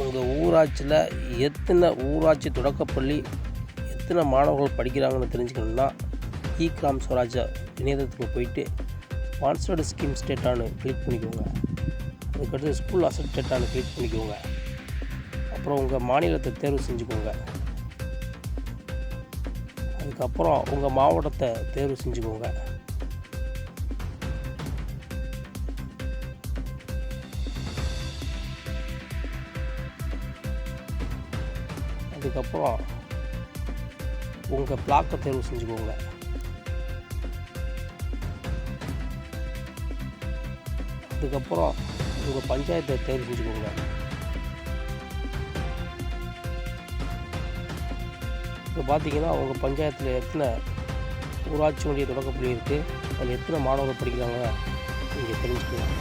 உங்கள் ஊராட்சியில் எத்தனை ஊராட்சி தொடக்கப்பள்ளி எத்தனை மாணவர்கள் படிக்கிறாங்கன்னு தெரிஞ்சுக்கணுன்னா கிராம் ஸ்வராஜ் இணையதளத்துக்கு போயிட்டு ஸ்பான்சர்டு ஸ்கீம் ஸ்டேட்டானு கிளிக் பண்ணிக்கோங்க. அதுக்கடுத்து ஸ்கூல் அசட் டேட்டானு கிளிக் பண்ணிக்கோங்க. அப்புறம் உங்கள் மாநிலத்தை தேர்வு செஞ்சுக்கோங்க. அதுக்கப்புறம் உங்கள் மாவட்டத்தை தேர்வு செஞ்சுக்கோங்க. அதுக்கப்புறம் உங்கள் பிளாக்கை தேர்வு செஞ்சுக்கோங்க. அதுக்கப்புறம் உங்கள் பஞ்சாயத்தை தேர்வு செஞ்சுக்கோங்க. இப்போ பார்த்தீங்கன்னா உங்கள் பஞ்சாயத்தில் எத்தனை ஊராட்சி ஒன்றிய தொடக்கப்பள்ளி இருக்குது, அதில் எத்தனை மாணவர்கள் படிக்கிறாங்க நீங்கள் தெரிஞ்சுக்கலாம்.